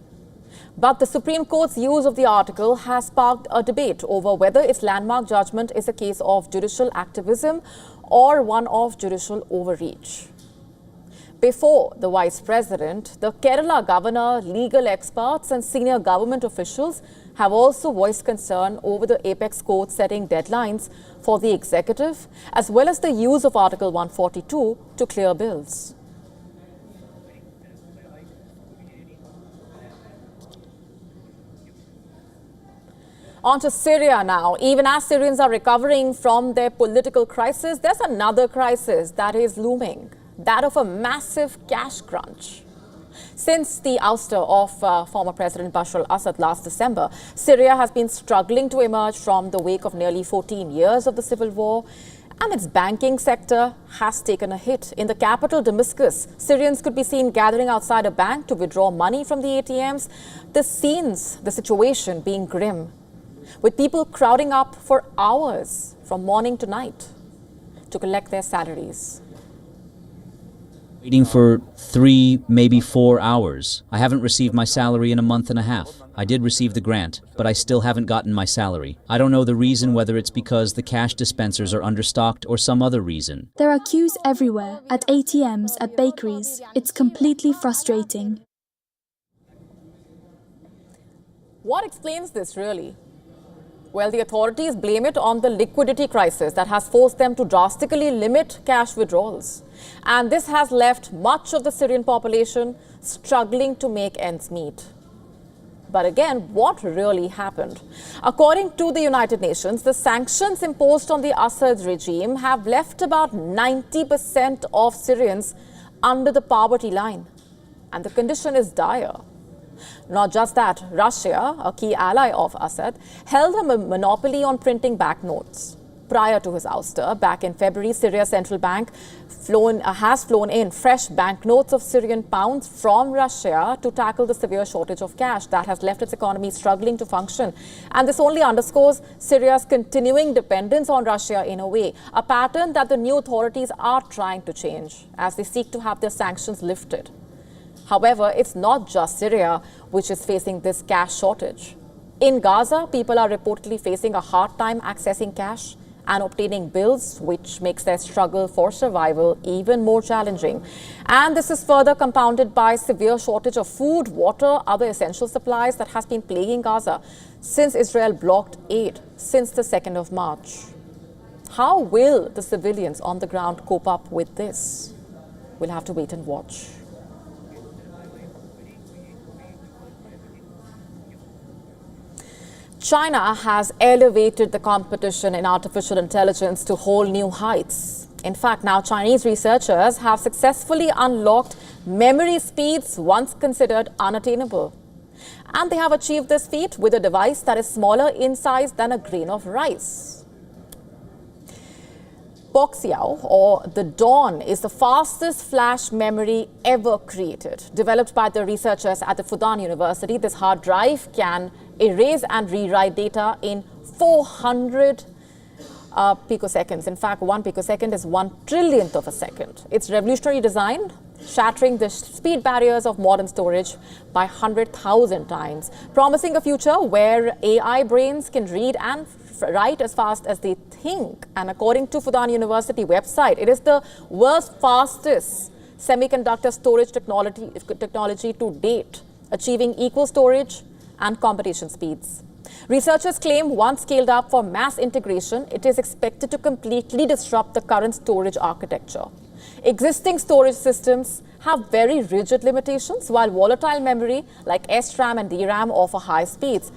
But the Supreme Court's use of the article has sparked a debate over whether its landmark judgment is a case of judicial activism or one of judicial overreach. Before the Vice President, the Kerala governor, legal experts and senior government officials have also voiced concern over the apex court setting deadlines for the executive, as well as the use of Article 142 to clear bills. On to Syria now. Even as Syrians are recovering from their political crisis, there's another crisis that is looming, that of a massive cash crunch. Since the ouster of former President Bashar al-Assad last December, Syria has been struggling to emerge from the wake of nearly 14 years of the civil war, and its banking sector has taken a hit. In the capital, Damascus, Syrians could be seen gathering outside a bank to withdraw money from the ATMs. The situation being grim, with people crowding up for hours from morning to night to collect their salaries. Waiting for 3, maybe 4 hours. I haven't received my salary in a month and a half. I did receive the grant, but I still haven't gotten my salary. I don't know the reason, whether it's because the cash dispensers are understocked or some other reason. There are queues everywhere, at ATMs, at bakeries. It's completely frustrating. What explains this, really? Well, the authorities blame it on the liquidity crisis that has forced them to drastically limit cash withdrawals. And this has left much of the Syrian population struggling to make ends meet. But again, what really happened? According to the United Nations, the sanctions imposed on the Assad regime have left about 90% of Syrians under the poverty line. And the condition is dire. Not just that, Russia, a key ally of Assad, held a monopoly on printing banknotes. Prior to his ouster, back in February, Syria's central bank has flown in fresh banknotes of Syrian pounds from Russia to tackle the severe shortage of cash that has left its economy struggling to function. And this only underscores Syria's continuing dependence on Russia in a way, a pattern that the new authorities are trying to change as they seek to have their sanctions lifted. However, it's not just Syria which is facing this cash shortage. In Gaza, people are reportedly facing a hard time accessing cash and obtaining bills, which makes their struggle for survival even more challenging. And this is further compounded by severe shortage of food, water, other essential supplies that has been plaguing Gaza since Israel blocked aid since the 2nd of March. How will the civilians on the ground cope up with this? We'll have to wait and watch. China has elevated the competition in artificial intelligence to whole new heights. In fact, now Chinese researchers have successfully unlocked memory speeds once considered unattainable. And they have achieved this feat with a device that is smaller in size than a grain of rice. Proxy, or the Dawn, is the fastest flash memory ever created. Developed by the researchers at the Fudan University, this hard drive can erase and rewrite data in 400 picoseconds. In fact, 1 picosecond is 1 trillionth of a second. Its revolutionary design, shattering the speed barriers of modern storage by 100,000 times, promising a future where AI brains can read and write as fast as they think. And according to Fudan University website, it is the world's fastest semiconductor storage technology to date, achieving equal storage and computation speeds. Researchers claim once scaled up for mass integration, it is expected to completely disrupt the current storage architecture. Existing storage systems have very rigid limitations, while volatile memory like SRAM and DRAM offer high speeds.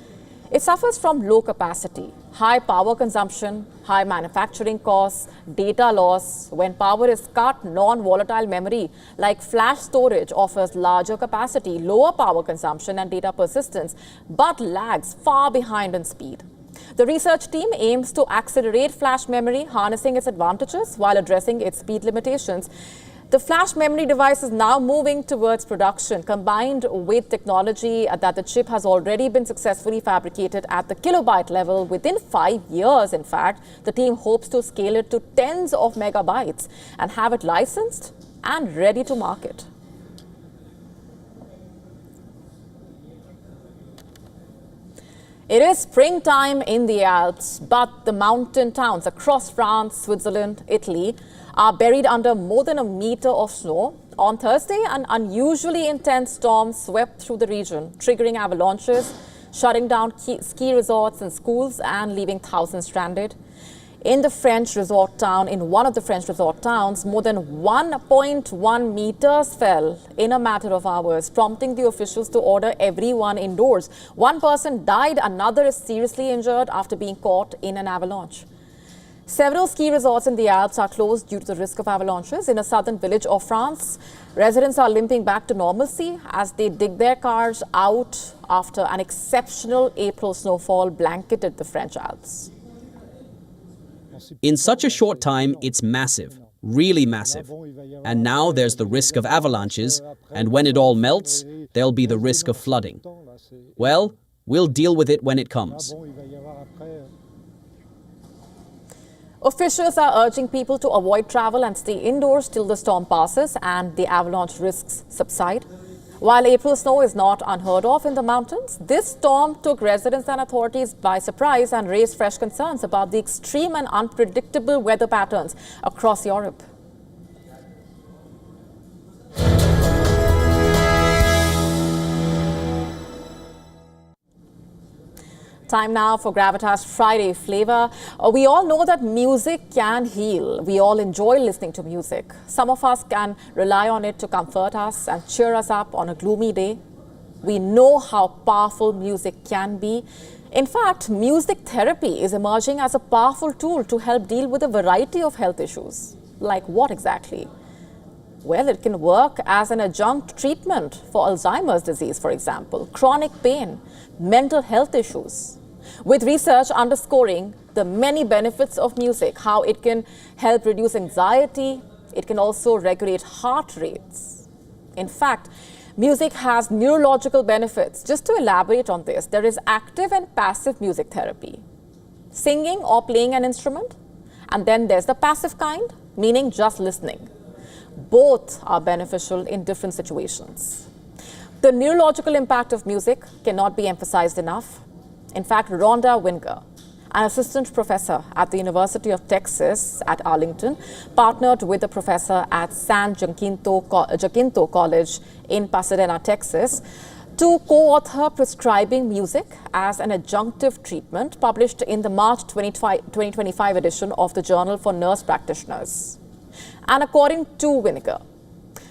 It suffers from low capacity, high power consumption, high manufacturing costs, data loss. When power is cut, non-volatile memory like flash storage offers larger capacity, lower power consumption and data persistence, but lags far behind in speed. The research team aims to accelerate flash memory, harnessing its advantages while addressing its speed limitations. The flash memory device is now moving towards production, combined with technology that the chip has already been successfully fabricated at the kilobyte level. Within 5 years, in fact, the team hopes to scale it to tens of megabytes and have it licensed and ready to market. It is springtime in the Alps, but the mountain towns across France, Switzerland, Italy are buried under more than a meter of snow. On Thursday, an unusually intense storm swept through the region, triggering avalanches, shutting down ski resorts and schools and leaving thousands stranded. In one of the French resort towns, more than 1.1 meters fell in a matter of hours, prompting the officials to order everyone indoors. One person died, another is seriously injured after being caught in an avalanche. Several ski resorts in the Alps are closed due to the risk of avalanches. In a southern village of France, residents are limping back to normalcy as they dig their cars out after an exceptional April snowfall blanketed the French Alps. In such a short time, it's massive, really massive. And now there's the risk of avalanches, and when it all melts, there'll be the risk of flooding. Well, we'll deal with it when it comes. Officials are urging people to avoid travel and stay indoors till the storm passes and the avalanche risks subside. While April snow is not unheard of in the mountains, this storm took residents and authorities by surprise and raised fresh concerns about the extreme and unpredictable weather patterns across Europe. Time now for Gravitas Friday Flavor. We all know that music can heal. We all enjoy listening to music. Some of us can rely on it to comfort us and cheer us up on a gloomy day. We know how powerful music can be. In fact, music therapy is emerging as a powerful tool to help deal with a variety of health issues. Like what exactly? Well, it can work as an adjunct treatment for Alzheimer's disease, for example, chronic pain, mental health issues. With research underscoring the many benefits of music, how it can help reduce anxiety, it can also regulate heart rates. In fact, music has neurological benefits. Just to elaborate on this, there is active and passive music therapy. Singing or playing an instrument, and then there's the passive kind, meaning just listening. Both are beneficial in different situations. The neurological impact of music cannot be emphasized enough. In fact, Rhonda Winger, an assistant professor at the University of Texas at Arlington, partnered with a professor at San Jacinto College in Pasadena, Texas, to co-author Prescribing Music as an Adjunctive Treatment, published in the March 2025 edition of the Journal for Nurse Practitioners. And according to Winger,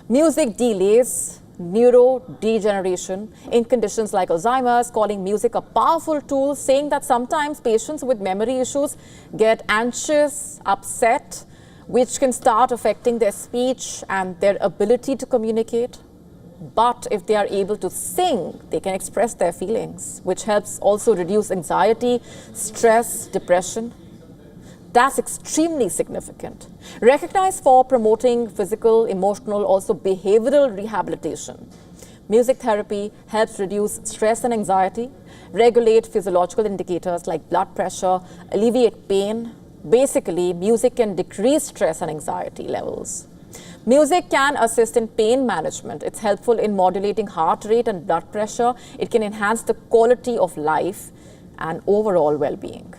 music delays neurodegeneration in conditions like Alzheimer's, calling music a powerful tool, saying that sometimes patients with memory issues get anxious, upset, which can start affecting their speech and their ability to communicate. But if they are able to sing, they can express their feelings, which helps also reduce anxiety, stress, depression. That's extremely significant. Recognized for promoting physical, emotional, also behavioral rehabilitation. Music therapy helps reduce stress and anxiety, regulate physiological indicators like blood pressure, alleviate pain. Basically, music can decrease stress and anxiety levels. Music can assist in pain management. It's helpful in modulating heart rate and blood pressure. It can enhance the quality of life and overall well-being.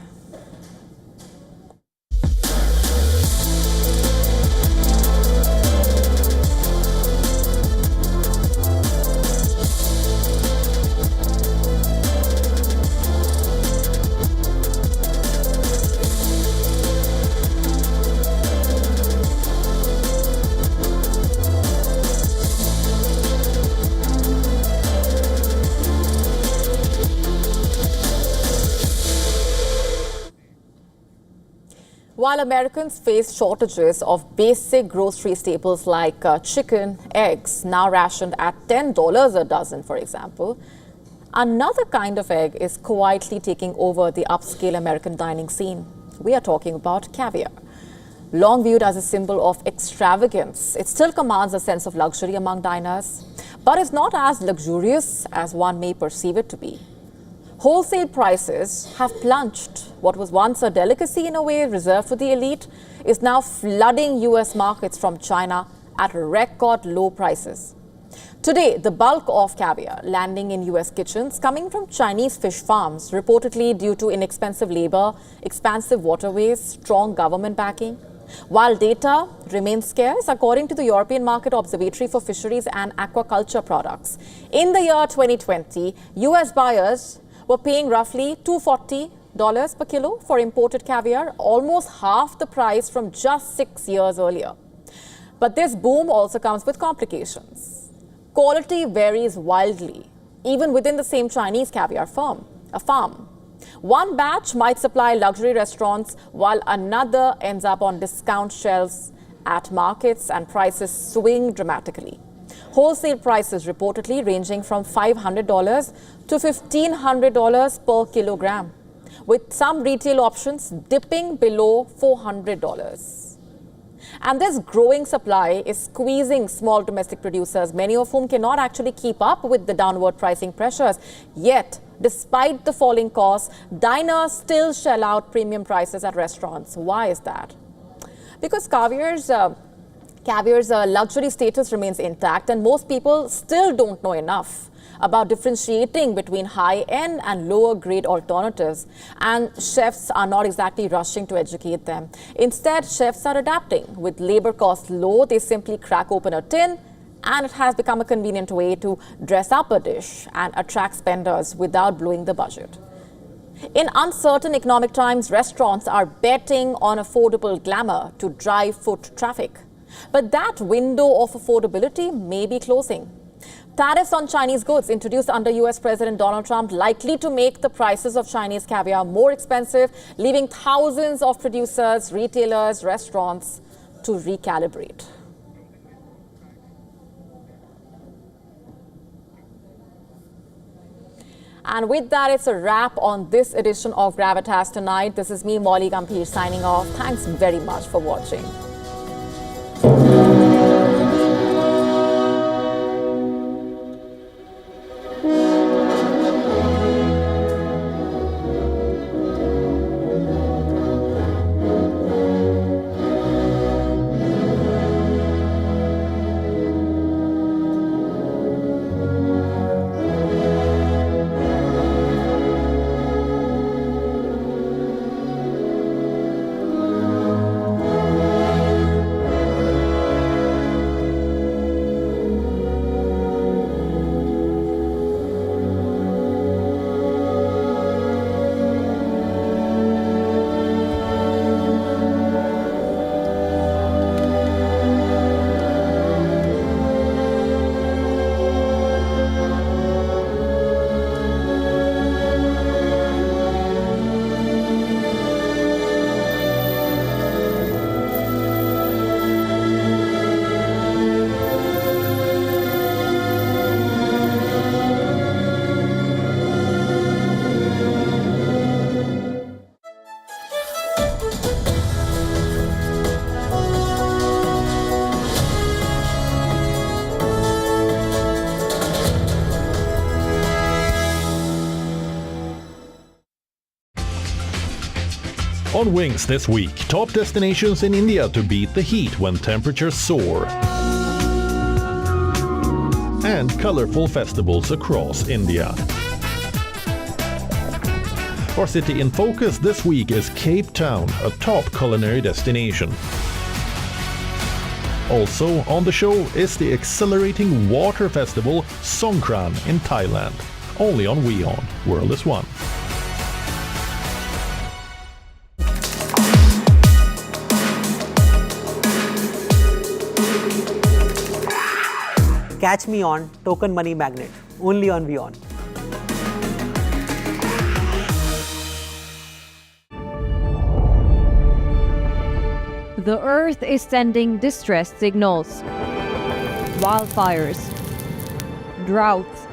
While Americans face shortages of basic grocery staples like chicken, eggs, now rationed at $10 a dozen, for example, another kind of egg is quietly taking over the upscale American dining scene. We are talking about caviar. Long viewed as a symbol of extravagance, it still commands a sense of luxury among diners, but is not as luxurious as one may perceive it to be. Wholesale prices have plunged. What was once a delicacy in a way reserved for the elite is now flooding US markets from China at record low prices. Today, the bulk of caviar landing in US kitchens coming from Chinese fish farms, reportedly due to inexpensive labor, expansive waterways, strong government backing. While data remains scarce, according to the European Market Observatory for Fisheries and Aquaculture Products, in the year 2020, US buyers were paying roughly $240 per kilo for imported caviar, almost half the price from just 6 years earlier. But this boom also comes with complications. Quality varies wildly, even within the same Chinese caviar farm. One batch might supply luxury restaurants, while another ends up on discount shelves at markets, and prices swing dramatically. Wholesale prices reportedly ranging from $500 to $1,500 per kilogram, with some retail options dipping below $400. And this growing supply is squeezing small domestic producers, many of whom cannot actually keep up with the downward pricing pressures. Yet, despite the falling costs, diners still shell out premium prices at restaurants. Why is that? Because caviar's luxury status remains intact, and most people still don't know enough about differentiating between high-end and lower-grade alternatives, and chefs are not exactly rushing to educate them. Instead, chefs are adapting. With labor costs low, they simply crack open a tin, and it has become a convenient way to dress up a dish and attract spenders without blowing the budget. In uncertain economic times, restaurants are betting on affordable glamour to drive foot traffic. But that window of affordability may be closing. Tariffs on Chinese goods introduced under US President Donald Trump likely to make the prices of Chinese caviar more expensive, leaving thousands of producers, retailers, restaurants to recalibrate. And with that, it's a wrap on this edition of Gravitas Tonight. This is me, Molly Gambhir, signing off. Thanks very much for watching. On Wings this week, top destinations in India to beat the heat when temperatures soar. And colorful festivals across India. Our city in focus this week is Cape Town, a top culinary destination. Also on the show is the exhilarating water festival Songkran in Thailand. Only on WION World is One. Catch me on Token Money Magnet, only on WION. The Earth is sending distress signals. Wildfires, droughts,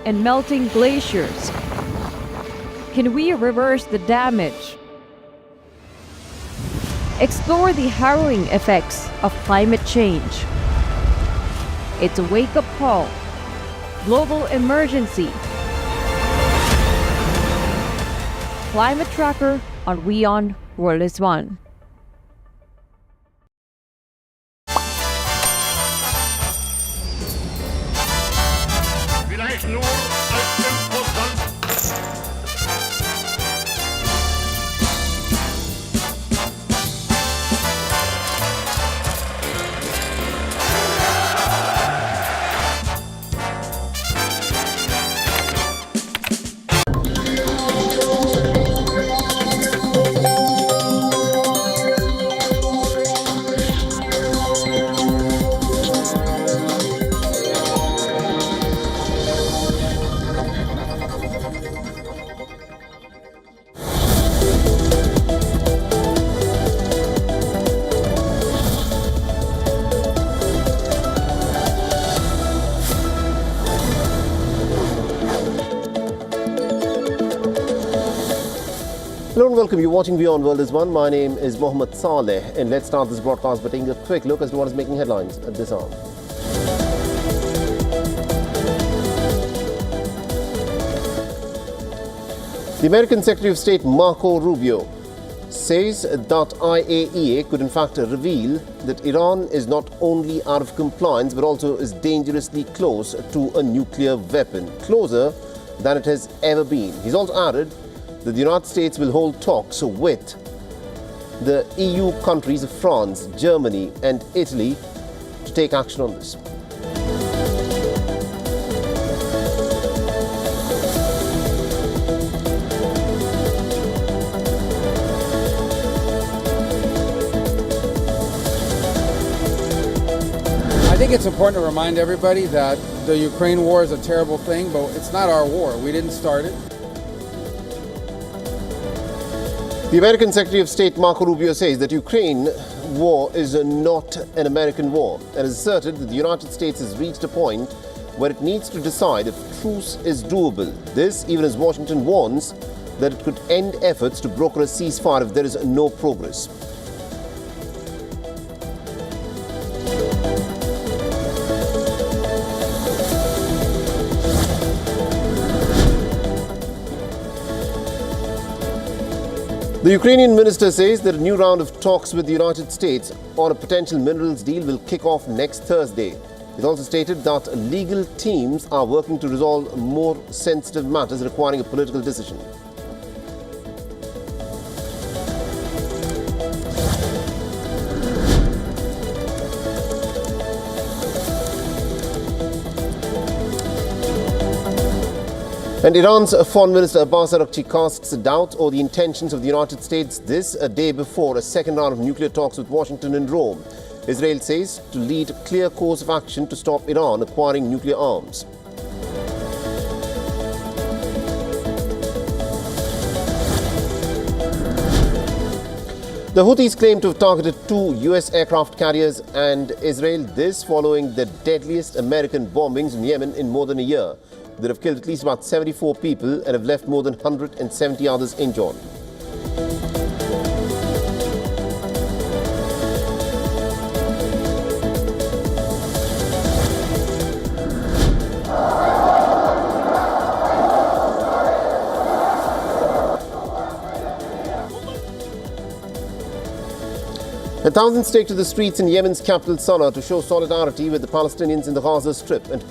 and melting glaciers. Can we reverse the damage? explore the harrowing effects of climate change. It's a wake-up call. Global emergency. Climate Tracker on WION World is One. Hello and welcome. You're watching WION World is One. My name is Mohammed Saleh, and let's start this broadcast by taking a quick look as to what is making headlines at this hour. The American Secretary of State Marco Rubio says that IAEA could in fact reveal that Iran is not only out of compliance but also is dangerously close to a nuclear weapon, closer than it has ever been. He's also added that the United States will hold talks with the EU countries of France, Germany and Italy to take action on this. I think it's important to remind everybody that the Ukraine war is a terrible thing, but it's not our war. We didn't start it. The American Secretary of State Marco Rubio says that Ukraine war is not an American war and has asserted that the United States has reached a point where it needs to decide if truce is doable. This even as Washington warns that it could end efforts to broker a ceasefire if there is no progress. The Ukrainian minister says that a new round of talks with the United States on a potential minerals deal will kick off next Thursday. It also stated that legal teams are working to resolve more sensitive matters requiring a political decision. And Iran's Foreign Minister Abbas Araghchi casts doubt over the intentions of the United States a day before a second round of nuclear talks with Washington and Rome. Israel says to lead a clear course of action to stop Iran acquiring nuclear arms. The Houthis claim to have targeted 2 US aircraft carriers and Israel, this following the deadliest American bombings in Yemen in more than a year. That have killed at least about 74 people and have left more than 170 others injured. Thousands take to the streets in Yemen's capital Sana'a to show solidarity with the Palestinians in the Gaza Strip and